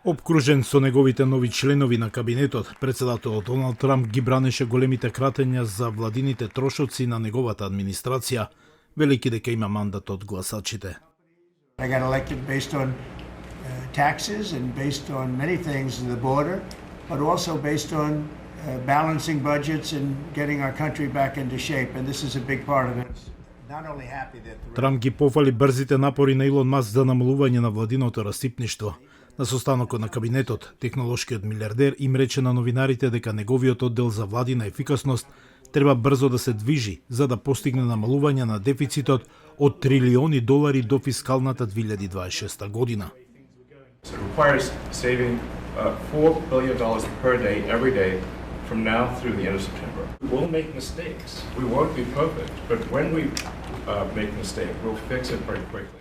Обкружен со неговите нови членови на кабинетот, председателот Доналд Трамп ги бранеше големите кратења за владините трошоци на неговата администрација, велики дека има мандат од гласачите. I got elected based on taxes and based on many things in the border, but also based on balancing budgets and getting our country back into shape, and this is a big part of it. Not only happy that Трамп ги пофали брзите напори на Илон Маск за намалување на владиното растипништво. На состанокот на кабинетот, технолошкиот милиардер им рече на новинарите дека неговиот оддел за владина ефикасност треба брзо да се движи за да постигне намалување на дефицитот од трилиони долари до фискалната 2026 година. It requires saving $4 billion per day, every day, from now through the end of September. We'll make mistakes. We won't be perfect, but when we make a mistake, we'll fix it very quickly.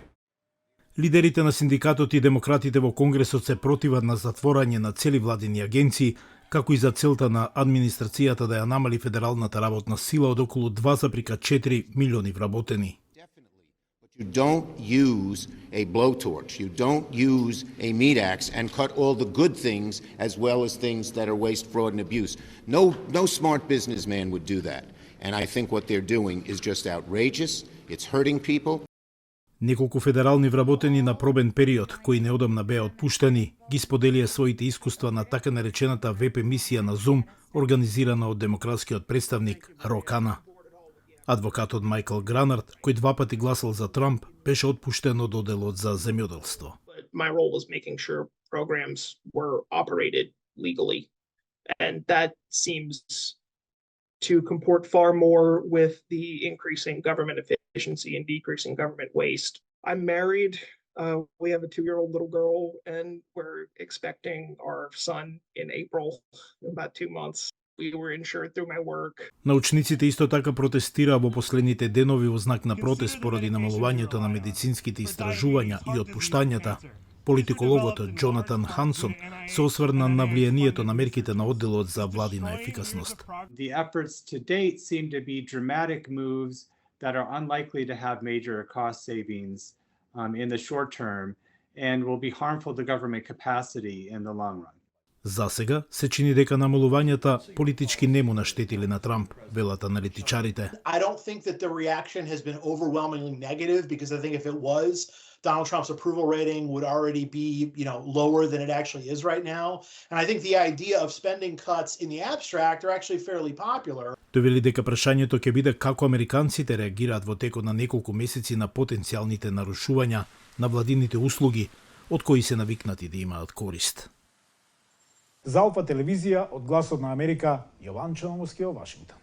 Лидерите на синдикатот и демократите во Конгресот се противат на затворање на цели владини агенции, како и за целта на администрацијата да ја намали федералната работна сила од околу 2,4 милиони вработени. You don't use a blowtorch, you don't use a meat axe and cut all the good things as well as things that are waste, fraud and abuse. No smart businessman would do that. And I think what they're doing is just outrageous. It's hurting people. Неколку федерални вработени на пробен период, кои неодамна беа отпуштени, ги споделија своите искуства на така наречената веб емисија на Zoom, организирана од демократскиот представник Рокана. Адвокатот Майкл Гранард, кој 2 пати гласал за Трамп, беше отпуштен од оделот за земјоделство. My role was making sure programs were operated legally, and that seems to comport far more with the increasing government efficiency and decreasing government waste. I'm married. We have a 2-year-old little girl, and we're expecting our son in April, in about 2 months. We were insured through my work. Научниците исто така протестираа во последните денови во знак на протест поради намалувањето на медицинските истражувања и отпуштањата. Политикологот Джонатан Хансон се осврна на влијанието на мерките на одделот за владина ефикасност. The efforts to date seem to be dramatic moves that are unlikely to have major cost savings in the short term and will be harmful to government capacity in the long run. За сега се чини дека намалувањата политички не му наштетиле на Трамп, велат аналитичарите. I don't think that the reaction has been overwhelmingly negative because I think if it was, Donald Trump's approval rating would already be, lower than it actually is right now. And I think the idea of spending cuts in the abstract are actually fairly popular. Тој вели дека прашањето ќе биде како американците реагираат во текот на неколку месеци на потенцијалните нарушувања на владините услуги, од кои се навикнати да имаат корист. За Алфа телевизија од Гласот на Америка, Јован Чономовски, Вашингтон.